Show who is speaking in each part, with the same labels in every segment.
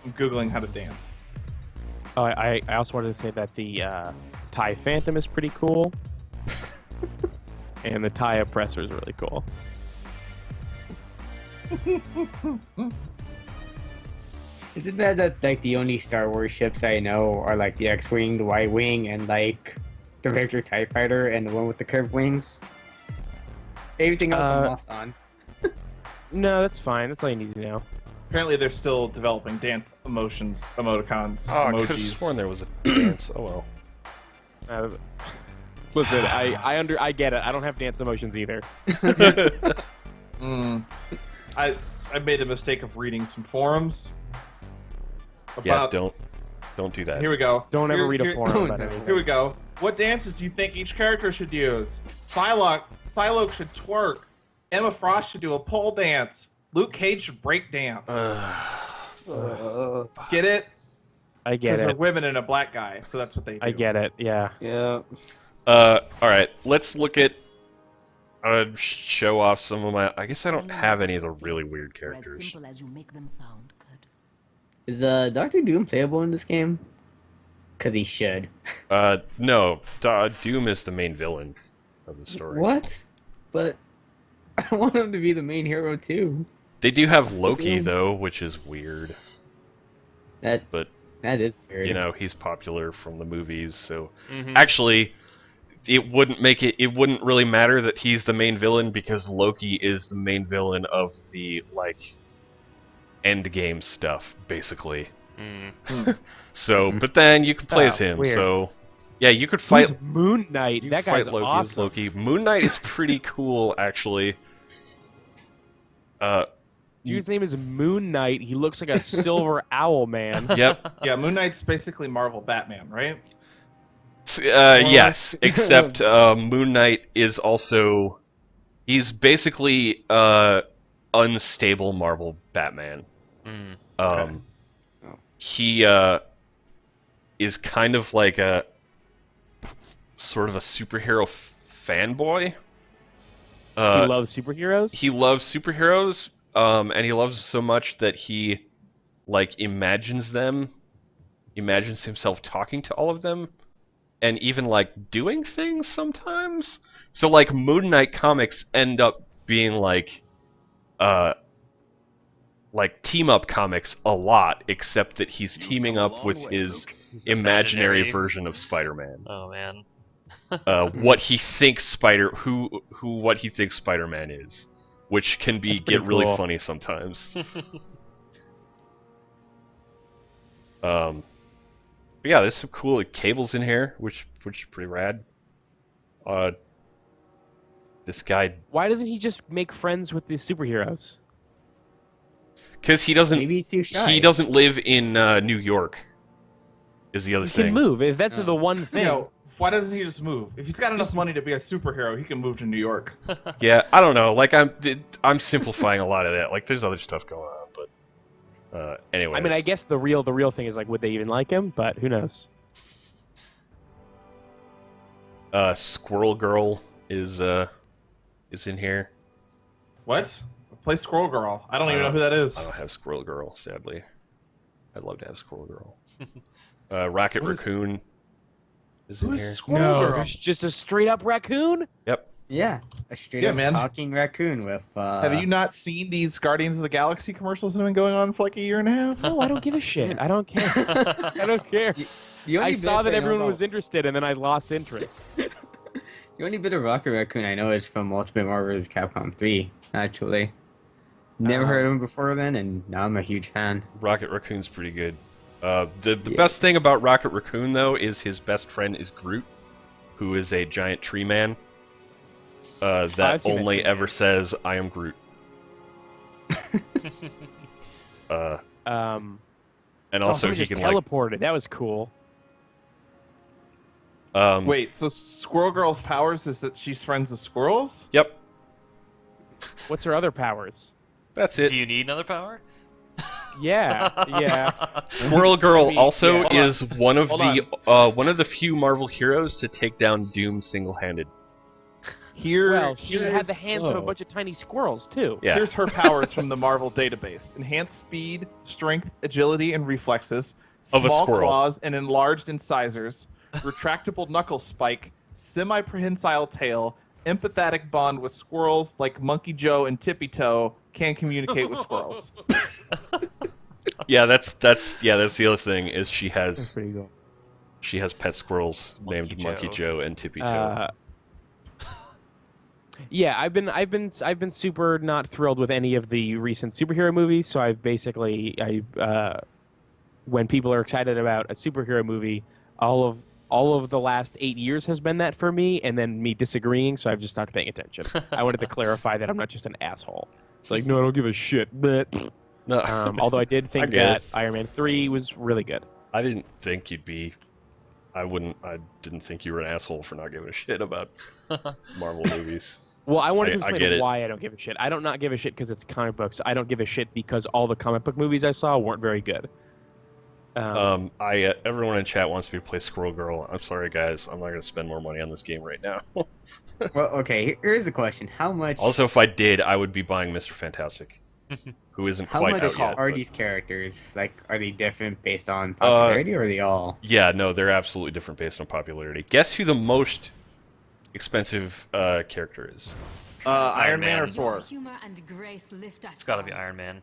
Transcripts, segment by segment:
Speaker 1: I'm Googling how to dance.
Speaker 2: Oh, I also wanted to say that the TIE Phantom is pretty cool. And the TIE Oppressor is really cool.
Speaker 3: Isn't that like the only Star Wars ships I know are like the X-wing, the Y-wing, and like the regular TIE fighter and the one with the curved wings? Everything else I'm lost on.
Speaker 2: No, that's fine. That's all you need to know.
Speaker 1: Apparently, they're still developing dance emoticons,
Speaker 4: Oh, I could have
Speaker 1: emojis.
Speaker 4: sworn there was a dance. Oh well.
Speaker 2: Listen, I get it. I don't have dance emotions either.
Speaker 1: I made a mistake of reading some forums.
Speaker 4: Yeah,
Speaker 1: About,
Speaker 4: don't do that.
Speaker 1: Here we go.
Speaker 2: Don't ever read a forum
Speaker 3: oh,
Speaker 2: about
Speaker 3: no.
Speaker 2: anything.
Speaker 1: Here we go. What dances do you think each character should use? Psylocke should twerk. Emma Frost should do a pole dance. Luke Cage should break dance. Get it?
Speaker 2: I get
Speaker 1: Because they're
Speaker 2: it.
Speaker 1: women and a black guy, so that's what they do.
Speaker 2: I get it. Yeah.
Speaker 3: Yeah.
Speaker 4: All right. Let's look at. Show off some of my. I guess I don't have any of the really weird characters.
Speaker 5: As simple as you make them sound good.
Speaker 3: Is Doctor Doom playable in this game? Cause he should.
Speaker 4: No. Doom is the main villain of the story.
Speaker 3: What? But I want him to be the main hero too.
Speaker 4: They do have Loki though, which is weird.
Speaker 3: That is weird.
Speaker 4: You know, he's popular from the movies, so actually it wouldn't really matter that he's the main villain because Loki is the main villain of the like endgame stuff, basically. So, but then you can play as him.
Speaker 2: Weird.
Speaker 4: So, yeah, you could fight.
Speaker 2: Who's Moon Knight.
Speaker 4: You
Speaker 2: That
Speaker 4: could fight
Speaker 2: guy's
Speaker 4: Loki as
Speaker 2: awesome.
Speaker 4: Loki. Moon Knight is pretty cool, actually.
Speaker 2: Dude's name is Moon Knight. He looks like a silver owl man.
Speaker 4: Yep.
Speaker 1: Yeah, Moon Knight's basically Marvel Batman, right?
Speaker 4: Yes, except Moon Knight is also he's basically unstable Marvel Batman. He is kind of like a sort of a superhero fanboy.
Speaker 2: He loves superheroes.
Speaker 4: He loves superheroes, and he loves them so much that he like imagines himself talking to all of them, and even like doing things sometimes. So like Moon Knight comics end up being like team up comics a lot, except that he's teaming up with his imaginary version of Spider-Man.
Speaker 6: Oh man.
Speaker 4: What he thinks Spider-Man is, which can get really
Speaker 2: cool.
Speaker 4: funny sometimes. But yeah, there's some cool cables in here, which is pretty rad. This guy,
Speaker 2: Why doesn't he just make friends with the superheroes?
Speaker 4: because he doesn't
Speaker 3: Maybe he's too shy.
Speaker 4: he doesn't live in New York. Is the other
Speaker 2: He
Speaker 4: thing.
Speaker 2: can move. If that's the one thing.
Speaker 1: You know, why doesn't he just move? If he's got enough money to be a superhero, he can move to New York.
Speaker 4: Yeah, I don't know. Like I'm simplifying a lot of that. Like there's other stuff going on, but anyways.
Speaker 2: I mean, I guess the real thing is like, would they even like him? But who knows?
Speaker 4: Squirrel Girl is in here.
Speaker 1: What? Play Squirrel Girl. I don't even know who that is.
Speaker 4: I don't have Squirrel Girl, sadly. I'd love to have Squirrel Girl. Rocket Raccoon is in
Speaker 1: Who's
Speaker 4: here.
Speaker 1: Squirrel Girl?
Speaker 2: There's just a straight up raccoon.
Speaker 4: Yep.
Speaker 3: Yeah, a straight
Speaker 1: Yeah,
Speaker 3: up
Speaker 1: man.
Speaker 3: talking raccoon with.
Speaker 1: Have you not seen these Guardians of the Galaxy commercials that have been going on for like a year and a half?
Speaker 2: No, I don't give a shit. I don't care. I don't care.
Speaker 3: The only
Speaker 2: I
Speaker 3: bit
Speaker 2: saw that
Speaker 3: I know
Speaker 2: everyone
Speaker 3: about-
Speaker 2: was interested, and then I lost interest.
Speaker 3: The only bit of Rocket Raccoon I know is from Ultimate Marvel vs. Capcom 3, actually. Never heard of him before then, and now I'm a huge fan.
Speaker 4: Rocket Raccoon's pretty good. The best thing about Rocket Raccoon, though, is his best friend is Groot, who is a giant tree man that
Speaker 2: I've seen
Speaker 4: only
Speaker 2: that.
Speaker 4: ever says, "I am Groot." And also
Speaker 2: Someone
Speaker 4: he
Speaker 2: just
Speaker 4: can like
Speaker 2: teleported. That was cool.
Speaker 1: Wait, so Squirrel Girl's powers is that she's friends with squirrels?
Speaker 4: Yep,
Speaker 2: What's her other powers?
Speaker 4: that's it.
Speaker 6: Do you need another power?
Speaker 2: Yeah, yeah.
Speaker 4: Squirrel Girl
Speaker 2: Maybe,
Speaker 4: also
Speaker 2: yeah.
Speaker 4: is one of
Speaker 1: Hold
Speaker 4: the few Marvel heroes to take down Doom single-handed.
Speaker 1: Here,
Speaker 2: Well, she had the
Speaker 1: here's-
Speaker 2: hands of a
Speaker 3: slow.
Speaker 2: bunch of tiny squirrels too.
Speaker 4: Yeah.
Speaker 1: Here's her powers from the Marvel database: enhanced speed, strength, agility, and reflexes.
Speaker 4: Of a
Speaker 1: Small
Speaker 4: squirrel.
Speaker 1: claws and enlarged incisors. Retractable knuckle spike. Semi-prehensile tail. Empathetic bond with squirrels like Monkey Joe and Tippy Toe. Can communicate with squirrels.
Speaker 4: Yeah, that's the other thing is she
Speaker 2: That's
Speaker 4: has
Speaker 2: pretty cool.
Speaker 4: pet squirrels
Speaker 6: Monkey
Speaker 4: named Monkey
Speaker 6: Joe.
Speaker 4: Joe and Tippy Toe.
Speaker 2: Yeah, I've been super not thrilled with any of the recent superhero movies. So I've basically when people are excited about a superhero movie, all of the last 8 years has been that for me, and then me disagreeing. So I've just stopped paying attention. I wanted to clarify that I'm not just an asshole. It's like, no, I don't give a shit. But
Speaker 4: No,
Speaker 2: although I did think
Speaker 4: get
Speaker 2: that
Speaker 4: it.
Speaker 2: Iron Man 3 was really good.
Speaker 4: I didn't think you'd be. I didn't think you were an asshole for not giving a shit about Marvel movies.
Speaker 2: Well, I wanted to
Speaker 4: I get
Speaker 2: explain
Speaker 4: it.
Speaker 2: why I don't give a shit. I don't not give a shit because it's comic books. I don't give a shit because all the comic book movies I saw weren't very good.
Speaker 4: Everyone in chat wants me to play Squirrel Girl. I'm sorry, guys. I'm not going to spend more money on this game right now.
Speaker 3: Well, okay. Here's the question: How much?
Speaker 4: Also, if I did, I would be buying Mr. Fantastic, who isn't
Speaker 3: how
Speaker 4: quite
Speaker 3: much
Speaker 4: out yet.
Speaker 3: are
Speaker 4: but-
Speaker 3: these characters? Like, are they different based on popularity, or are they all?
Speaker 4: Yeah, no, they're absolutely different based on popularity. Guess who the most expensive character is?
Speaker 1: Iron Man or
Speaker 6: Man.
Speaker 1: Thor?
Speaker 5: Your humor and grace lift us
Speaker 6: It's gotta be
Speaker 5: all.
Speaker 6: Iron Man.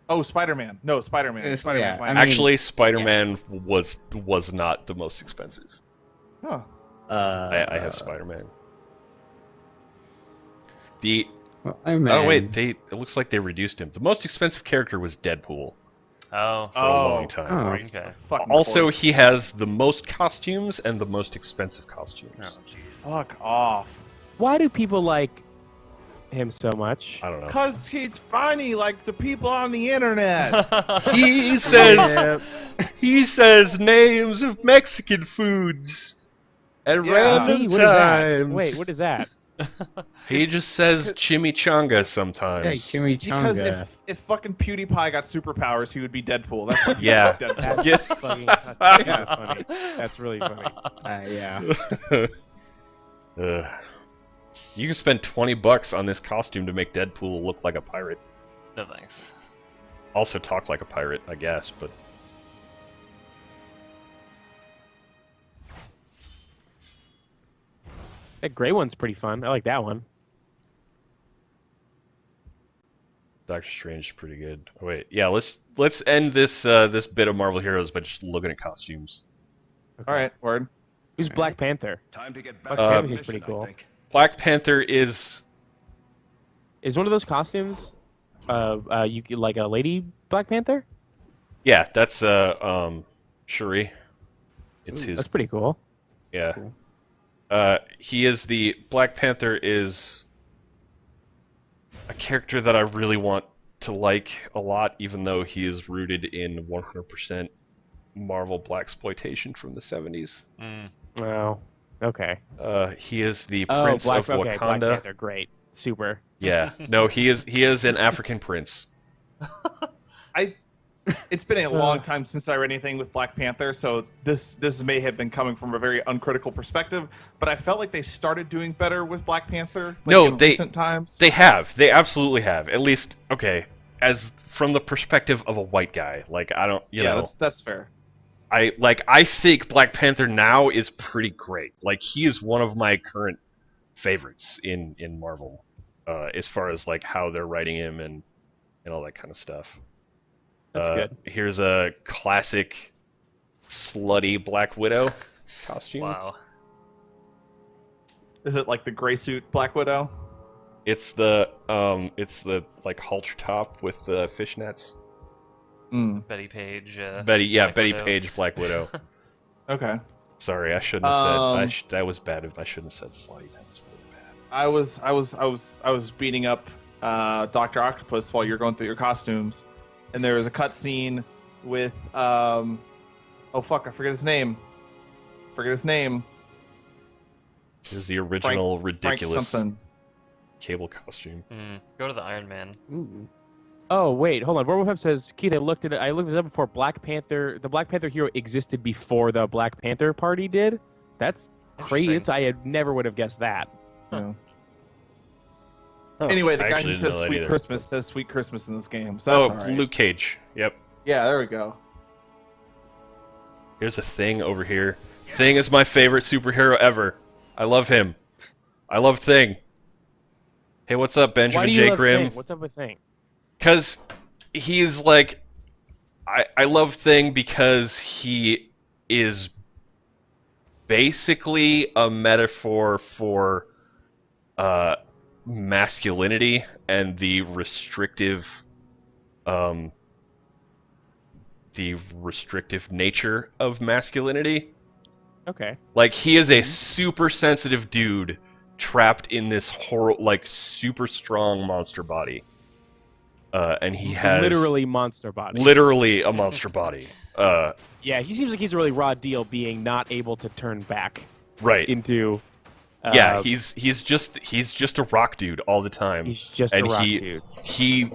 Speaker 1: Oh, Spider-Man. No, Spider-Man. Spider-Man's
Speaker 3: yeah,
Speaker 1: my
Speaker 3: I mean-
Speaker 4: Actually, Spider-Man was not the most expensive.
Speaker 1: Huh.
Speaker 4: I have Spider-Man. The
Speaker 3: Well, Iron
Speaker 4: oh
Speaker 3: Man.
Speaker 4: wait, it looks like they reduced him. The most expensive character was Deadpool
Speaker 6: Oh.
Speaker 4: for a long time.
Speaker 3: Oh.
Speaker 6: Okay.
Speaker 1: Fucking
Speaker 4: Also,
Speaker 1: course.
Speaker 4: he has the most costumes and the most expensive costumes.
Speaker 6: Oh, jeez.
Speaker 1: Fuck off.
Speaker 2: Why do people like him so much?
Speaker 4: I don't know.
Speaker 1: Cause he's funny like the people on the internet.
Speaker 4: He says
Speaker 3: Yep.
Speaker 4: he says names of Mexican foods at
Speaker 1: Yeah.
Speaker 4: random
Speaker 2: Gee, what is that?
Speaker 4: times.
Speaker 2: Wait, what is that?
Speaker 4: He just says chimichanga
Speaker 3: Hey,
Speaker 4: sometimes.
Speaker 1: Because
Speaker 3: chimichanga.
Speaker 1: if fucking PewDiePie got superpowers, he would be Deadpool. That's why he
Speaker 4: Yeah.
Speaker 1: would be Deadpool.
Speaker 4: Yeah.
Speaker 2: That's super funny. That's really funny.
Speaker 3: Yeah.
Speaker 4: You can spend $20 on this costume to make Deadpool look like a pirate.
Speaker 6: No thanks.
Speaker 4: Also talk like a pirate, I guess, but
Speaker 2: That gray one's pretty fun. I like that one.
Speaker 4: Doctor Strange is pretty good. Oh, wait, yeah, let's end this this bit of Marvel Heroes by just looking at costumes.
Speaker 1: All right, word.
Speaker 2: Who's Black Panther?
Speaker 7: Time to get
Speaker 2: Black
Speaker 7: back
Speaker 2: Panther
Speaker 7: to the
Speaker 2: seems pretty
Speaker 7: mission, I
Speaker 2: cool.
Speaker 7: think.
Speaker 4: Black Panther is
Speaker 2: Is one of those costumes, you like a lady Black Panther?
Speaker 4: yeah, that's Shuri. It's
Speaker 2: Ooh,
Speaker 4: his
Speaker 2: That's pretty cool.
Speaker 4: yeah.
Speaker 3: cool.
Speaker 4: He is the Black Panther is a character that I really want to like a lot, even though he is rooted in 100% Marvel blaxploitation from the 70s.
Speaker 6: Mm.
Speaker 2: Oh, okay.
Speaker 4: He is the
Speaker 2: Oh,
Speaker 4: Prince
Speaker 2: Black,
Speaker 4: of
Speaker 2: okay, Black
Speaker 4: Wakanda.
Speaker 2: Panther, great, super.
Speaker 4: Yeah, no, he is an African prince.
Speaker 1: It's been a long time since I read anything with Black Panther, so this may have been coming from a very uncritical perspective. But I felt like they started doing better with Black Panther. Like
Speaker 4: No,
Speaker 1: in
Speaker 4: they-
Speaker 1: recent times.
Speaker 4: They absolutely have. At least, okay, as from the perspective of a white guy. Like I don't, you know,
Speaker 1: that's fair.
Speaker 4: I think Black Panther now is pretty great. Like he is one of my current favorites in Marvel, as far as like how they're writing him and all that kind of stuff.
Speaker 2: That's good.
Speaker 4: Here's a classic slutty Black Widow costume.
Speaker 6: Wow.
Speaker 1: Is it like the gray suit Black Widow?
Speaker 4: It's the like halter top with the fishnets.
Speaker 1: Mm,
Speaker 6: Betty Page.
Speaker 4: Betty
Speaker 6: Black
Speaker 4: Betty
Speaker 6: Widow.
Speaker 4: Page Black Widow.
Speaker 1: okay.
Speaker 4: Sorry, I shouldn't have said.
Speaker 1: Um,
Speaker 4: That was bad. I shouldn't have said slutty. That was really bad.
Speaker 1: I was beating up Dr. Octopus while you're going through your costumes, and there was a cutscene with oh fuck, I forget his name.
Speaker 4: Here's the original
Speaker 1: Frank
Speaker 4: ridiculous
Speaker 1: something.
Speaker 4: cable costume.
Speaker 6: Go to the Iron Man.
Speaker 2: Ooh. Oh wait, hold on. Werewolf says, Keith, I looked this up before. Black Panther, the Black Panther hero existed before the Black Panther party did. That's crazy.
Speaker 6: Interesting.
Speaker 2: I never would have guessed that.
Speaker 1: Yeah.
Speaker 4: Huh,
Speaker 1: Anyway, the
Speaker 4: I
Speaker 1: guy
Speaker 4: actually
Speaker 1: who
Speaker 4: didn't know
Speaker 1: says
Speaker 4: that
Speaker 1: "Sweet
Speaker 4: either.
Speaker 1: Christmas" says "Sweet Christmas" in this game, so that's
Speaker 4: Oh,
Speaker 1: all right.
Speaker 4: Luke Cage. Yep.
Speaker 1: Yeah, there we go.
Speaker 4: Here's a Thing over here. Thing is my favorite superhero ever. I love him. I love Thing. Hey, what's up,
Speaker 2: Why
Speaker 4: Benjamin
Speaker 2: do you
Speaker 4: J.
Speaker 2: love
Speaker 4: Grimm?
Speaker 2: Thing? What's up with Thing?
Speaker 4: Because he's like... I love Thing because he is basically a metaphor for masculinity and the restrictive nature of masculinity.
Speaker 2: Okay.
Speaker 4: Like, he is a super sensitive dude trapped in this super strong monster body. And he has
Speaker 2: literally monster body.
Speaker 4: literally a monster body.
Speaker 2: Yeah, he seems like he's a really raw deal, being not able to turn back
Speaker 4: Right.
Speaker 2: into.
Speaker 4: Yeah, he's just a rock dude all the time.
Speaker 2: He's just
Speaker 4: and
Speaker 2: a rock dude.
Speaker 4: He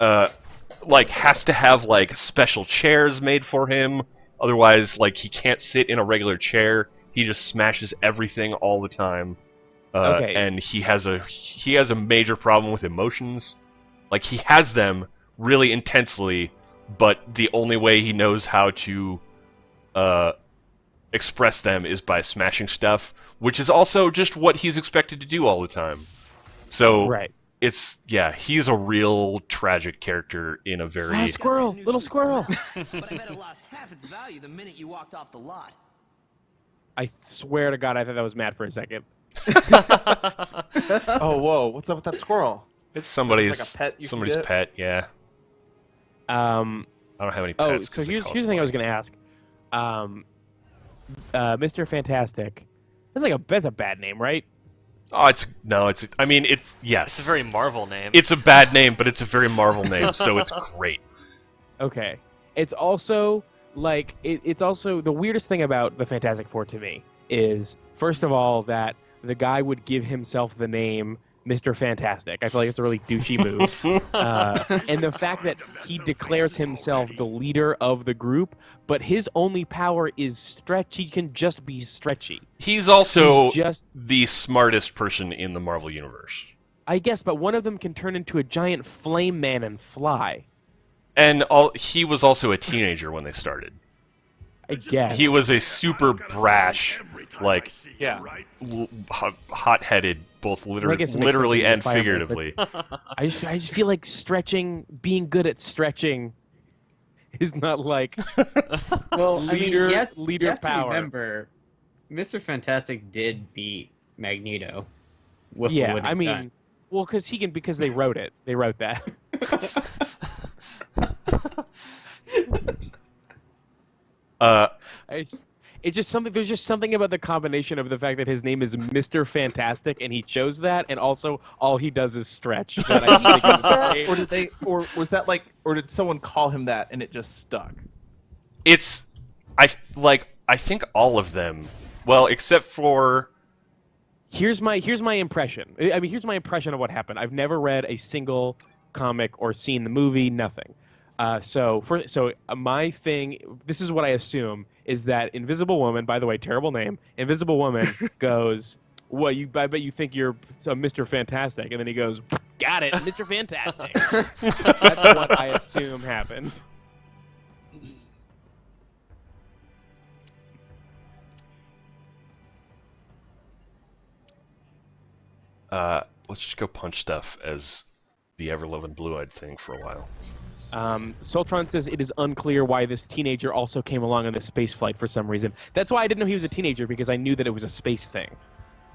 Speaker 4: has to have like special chairs made for him. Otherwise, like, he can't sit in a regular chair. He just smashes everything all the time.
Speaker 2: Okay.
Speaker 4: And he has a major problem with emotions. Like, he has them really intensely, but the only way he knows how to express them is by smashing stuff, which is also just what he's expected to do all the time. So
Speaker 2: Right.
Speaker 4: he's a real tragic character in a very
Speaker 2: Ah, squirrel, little squirrel.
Speaker 7: But I bet it lost half its value the minute you walked off the lot.
Speaker 2: I swear to God, I thought that was Matt for a second.
Speaker 1: Oh, whoa! What's up with that squirrel?
Speaker 4: it's somebody's
Speaker 1: It's like a pet you can
Speaker 4: somebody's
Speaker 1: get?
Speaker 4: pet. Yeah,
Speaker 2: Um.
Speaker 4: I don't have any
Speaker 2: Oh,
Speaker 4: pets.
Speaker 2: so
Speaker 4: 'cause it
Speaker 2: here's
Speaker 4: costs
Speaker 2: the thing I was
Speaker 4: money.
Speaker 2: gonna ask. Mr. Fantastic. That's a bad name, right?
Speaker 4: Oh, it's yes.
Speaker 6: It's a very Marvel name.
Speaker 4: It's a bad name, but it's a very Marvel name, so it's great.
Speaker 2: Okay. It's also like it's also the weirdest thing about the Fantastic Four to me is, first of all, that the guy would give himself the name Mr. Fantastic. I feel like it's a really douchey move. And the fact that he declares himself the leader of the group, but his only power is stretch. He can just be stretchy.
Speaker 4: He's also
Speaker 2: He's just,
Speaker 4: the smartest person in the Marvel universe.
Speaker 2: I guess, but one of them can turn into a giant flame man and fly.
Speaker 4: And he was also a teenager when they started.
Speaker 2: I guess.
Speaker 4: He was a super brash, like,
Speaker 1: Yeah.
Speaker 4: hot-headed, both
Speaker 2: I guess it makes
Speaker 4: literally
Speaker 2: sense
Speaker 4: and
Speaker 2: he's a fireman,
Speaker 4: figuratively.
Speaker 2: I just feel like being good at stretching is not like
Speaker 3: Well,
Speaker 2: Leader-
Speaker 3: you have
Speaker 2: leader
Speaker 3: to
Speaker 2: power.
Speaker 3: remember, Mr. Fantastic did beat Magneto. With a
Speaker 2: yeah,
Speaker 3: wooden
Speaker 2: I mean,
Speaker 3: gun.
Speaker 2: well, because they wrote it. They wrote that. It's just something. There's just something about the combination of the fact that his name is Mr. Fantastic and he chose that, and also all he does is stretch. That I just think is insane.
Speaker 1: Or did they? Or was that like? Or did someone call him that and it just stuck?
Speaker 4: I think all of them. Well, except for
Speaker 2: Here's my impression. I mean, here's my impression of what happened. I've never read a single comic or seen the movie. Nothing. So my thing. This is what I assume is that Invisible Woman. By the way, terrible name. Invisible Woman goes. Well, I bet you think you're Mr. Fantastic, and then he goes, "Got it, Mr. Fantastic." That's what I assume happened.
Speaker 4: let's just go punch stuff as the ever-loving blue-eyed thing for a while.
Speaker 2: Soltron says it is unclear why this teenager also came along on this space flight for some reason. That's why I didn't know he was a teenager, because I knew that it was a space thing.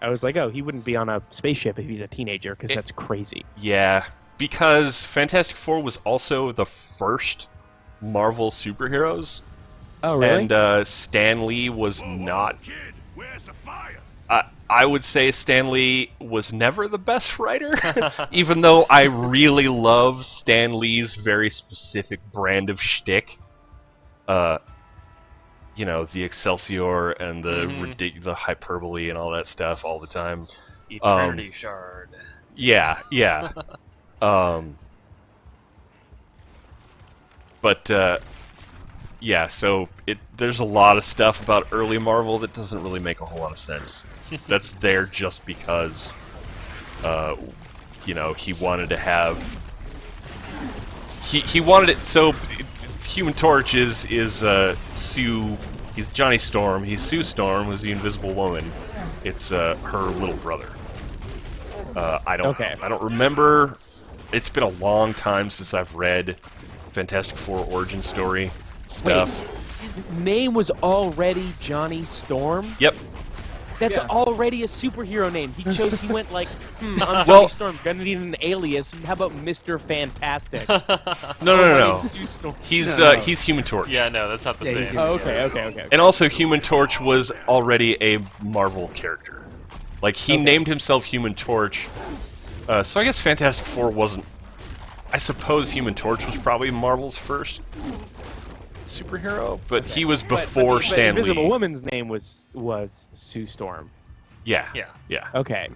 Speaker 2: I was like, oh, he wouldn't be on a spaceship if he's a teenager, because that's crazy.
Speaker 4: Yeah, because Fantastic Four was also the first Marvel superheroes.
Speaker 2: Oh, really?
Speaker 4: And Stan Lee was not. I would say Stan Lee was never the best writer, even though I really love Stan Lee's very specific brand of shtick. You know, the Excelsior and the hyperbole and all that stuff all the time.
Speaker 6: Eternity Shard.
Speaker 4: Yeah. Yeah, so there's a lot of stuff about early Marvel that doesn't really make a whole lot of sense. That's there just because you know, he wanted to have. He wanted it so. Human Torch is Sue. He's Johnny Storm. He's Sue Storm, who's the Invisible Woman. It's her little brother. I don't remember. It's been a long time since I've read Fantastic Four origin story stuff.
Speaker 2: Wait, his name was already Johnny Storm?
Speaker 4: Yep.
Speaker 2: That's already a superhero name. He went like, I'm Johnny
Speaker 4: Well-
Speaker 2: Storm, gonna need an alias. How about Mr. Fantastic?
Speaker 4: No.
Speaker 2: Sue Storm.
Speaker 4: He's Human Torch.
Speaker 6: Yeah, no, that's not the
Speaker 3: Yeah, he's
Speaker 6: same.
Speaker 2: Oh, okay.
Speaker 4: And also, Human Torch was already a Marvel character. Like, he named himself Human Torch. So I guess Fantastic Four wasn't... I suppose Human Torch was probably Marvel's first superhero, but he was before
Speaker 2: but
Speaker 4: Stan Lee.
Speaker 2: Invisible Woman's name was Sue Storm.
Speaker 4: Yeah.
Speaker 6: Yeah.
Speaker 2: Okay.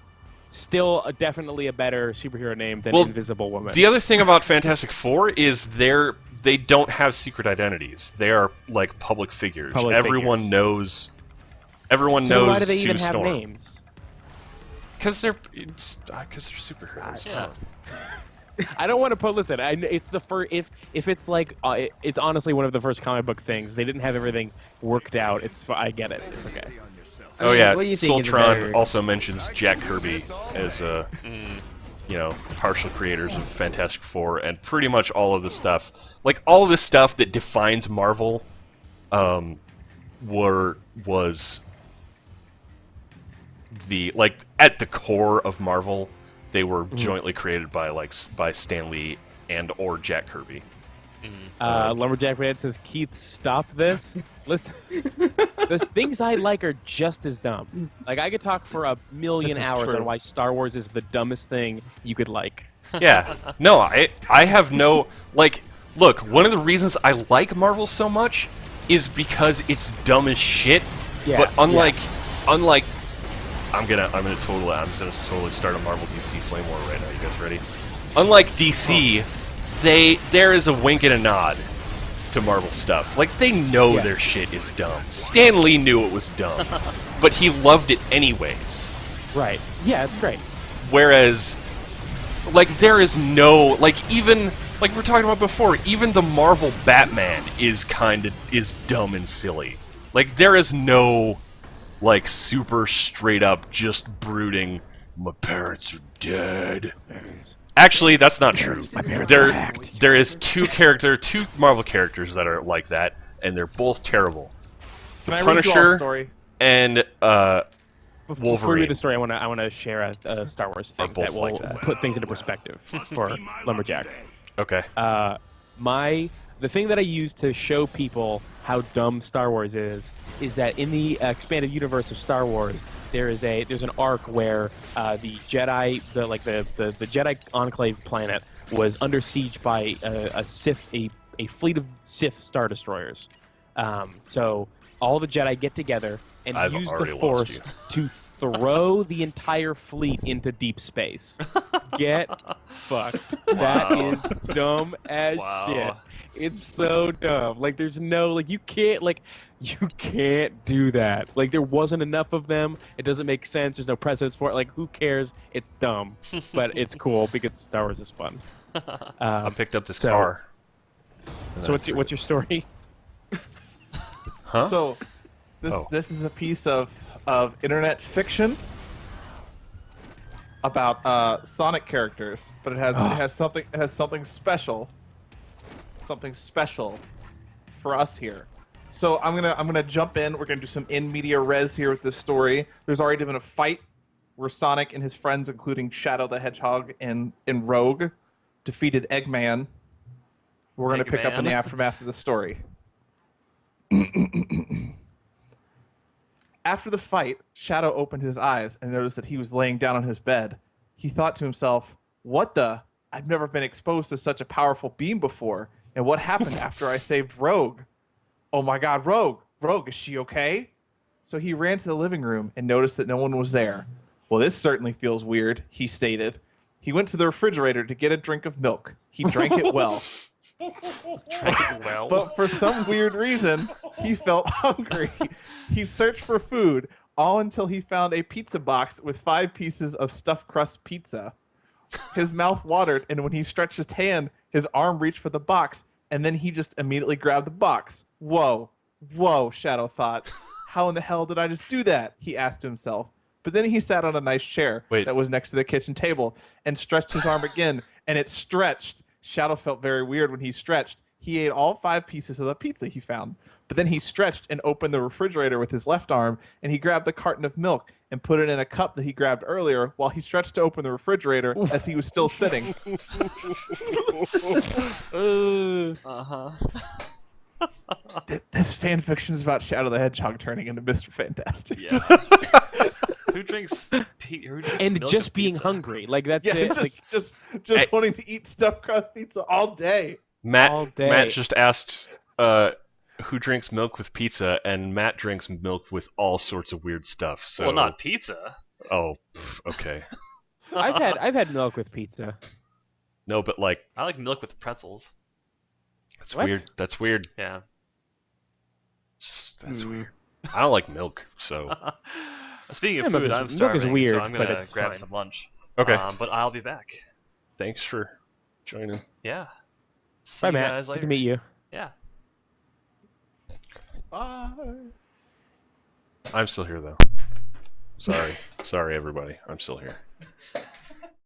Speaker 2: Still definitely a better superhero name than
Speaker 4: Well,
Speaker 2: Invisible Woman.
Speaker 4: The other thing about Fantastic Four is they don't have secret identities. They are like public figures. Everyone knows. Everyone knows.
Speaker 2: Why do they
Speaker 4: Sue
Speaker 2: even have
Speaker 4: Storm.
Speaker 2: names?
Speaker 4: Because they're superheroes.
Speaker 2: Yeah. I don't want to put. Listen, it's the first. If it's like, it's honestly one of the first comic book things. They didn't have everything worked out. I get it. It's okay.
Speaker 4: Oh yeah,
Speaker 3: what do you think is
Speaker 4: Soltron
Speaker 3: better?
Speaker 4: also mentions Jack Kirby as partial creators of Fantastic Four, and pretty much all of the stuff, like all of the stuff that defines Marvel, was the at the core of Marvel. They were jointly created by Stan Lee and or Jack Kirby.
Speaker 2: Lumberjack Red says, Keith, stop this. Listen, the things I like are just as dumb. Like, I could talk for a million
Speaker 1: This is
Speaker 2: hours
Speaker 1: true.
Speaker 2: on why Star Wars is the dumbest thing you could like.
Speaker 4: Yeah. No, I have no look, one of the reasons I like Marvel so much is because it's dumb as shit.
Speaker 2: Yeah,
Speaker 4: But unlike I'm gonna totally start a Marvel DC flame war right now. You guys ready? Unlike DC, there is a wink and a nod to Marvel stuff. Like, they know their shit is dumb. Stan Lee knew it was dumb, but he loved it anyways.
Speaker 2: Right. Yeah, it's great.
Speaker 4: Whereas, there is no, even, we're talking about before, even the Marvel Batman is dumb and silly. There is no, super straight up, just brooding, my parents are dead. Actually, that's not true. There is two Marvel characters that are like that, and they're both terrible.
Speaker 1: Can I read you all
Speaker 4: Punisher
Speaker 1: a story?
Speaker 4: and
Speaker 2: Before we
Speaker 4: Wolverine.
Speaker 2: read the story, I want to share a Star Wars thing
Speaker 4: both
Speaker 2: that will
Speaker 4: like that.
Speaker 2: put things into perspective for Lumberjack.
Speaker 4: Okay.
Speaker 2: The thing that I use to show people how dumb Star Wars is that in the expanded universe of Star Wars, there's an arc where the Jedi, the Jedi Enclave planet was under siege by a fleet of Sith Star Destroyers. So all the Jedi get together and
Speaker 4: I've
Speaker 2: use the
Speaker 4: already lost
Speaker 2: Force
Speaker 4: you.
Speaker 2: to throw the entire fleet into deep space. Get fucked. That is dumb as
Speaker 6: Wow.
Speaker 2: shit. It's so dumb. There's no you can't do that. There wasn't enough of them. It doesn't make sense. There's no precedence for it. Who cares? It's dumb, but it's cool because Star Wars is fun.
Speaker 4: I picked up this
Speaker 2: so-
Speaker 4: car.
Speaker 2: So what's your story?
Speaker 4: Huh?
Speaker 1: So,
Speaker 4: Oh.
Speaker 1: this is a piece of internet fiction about Sonic characters, but it has something special for us here. So I'm gonna jump in. We're gonna do some in media res here with this story. There's already been a fight where Sonic and his friends, including Shadow the Hedgehog and Rogue, defeated Eggman. We're gonna pick up in the
Speaker 6: Eggman.
Speaker 1: aftermath of the story. After the fight, Shadow opened his eyes and noticed that he was laying down on his bed. He thought to himself, "What the? I've never been exposed to such a powerful beam before. And what happened after I saved Rogue? Oh my god, Rogue! Rogue, is she okay?" So he ran to the living room and noticed that no one was there. "Well, this certainly feels weird," he stated. He went to the refrigerator to get a drink of milk. He drank it well.
Speaker 6: Well,
Speaker 1: But for some weird reason, he felt hungry. He searched for food, all until he found a pizza box with 5 pieces of stuffed crust pizza. His mouth watered, and when he stretched his hand, his arm reached for the box, and then he just immediately grabbed the box. Whoa, Shadow thought. How in the hell did I just do that? He asked himself. But then he sat on a nice chair that was next to the kitchen table and stretched his arm again, and it stretched. Shadow felt very weird when he stretched. He ate all 5 pieces of the pizza he found. But then he stretched and opened the refrigerator with his left arm, and he grabbed the carton of milk and put it in a cup that he grabbed earlier while he stretched to open the refrigerator as he was still sitting.
Speaker 6: Uh-huh.
Speaker 1: This fan fiction is about Shadow the Hedgehog turning into Mr. Fantastic.
Speaker 6: Yeah. Who drinks
Speaker 2: And
Speaker 6: milk
Speaker 2: just
Speaker 6: with
Speaker 2: being
Speaker 6: pizza?
Speaker 2: hungry. Like, that's
Speaker 1: Yeah,
Speaker 2: it.
Speaker 1: just wanting to eat stuffed crust pizza all day.
Speaker 2: All day.
Speaker 4: Matt just asked who drinks milk with pizza, and Matt drinks milk with all sorts of weird stuff. So
Speaker 6: Well, not pizza.
Speaker 4: Oh, okay.
Speaker 2: I've had milk with pizza.
Speaker 4: No, but like
Speaker 6: I like milk with pretzels.
Speaker 4: that's
Speaker 2: What?
Speaker 4: weird. That's weird.
Speaker 6: Yeah.
Speaker 4: That's weird. I don't like milk, so
Speaker 6: Speaking
Speaker 2: Yeah,
Speaker 6: of
Speaker 2: milk
Speaker 6: food,
Speaker 2: is-
Speaker 6: I'm
Speaker 2: milk is
Speaker 6: starving,
Speaker 2: weird,
Speaker 6: so I'm
Speaker 2: but
Speaker 6: gonna
Speaker 2: it's
Speaker 6: grab
Speaker 2: fine.
Speaker 6: some lunch.
Speaker 4: okay.
Speaker 6: But I'll be back.
Speaker 4: Thanks for joining.
Speaker 6: Yeah. See
Speaker 2: Bye,
Speaker 6: you
Speaker 2: Matt.
Speaker 6: guys
Speaker 2: Good
Speaker 6: later.
Speaker 2: to meet you.
Speaker 6: Yeah.
Speaker 1: Bye.
Speaker 4: I'm still here though. Sorry, everybody. I'm still here.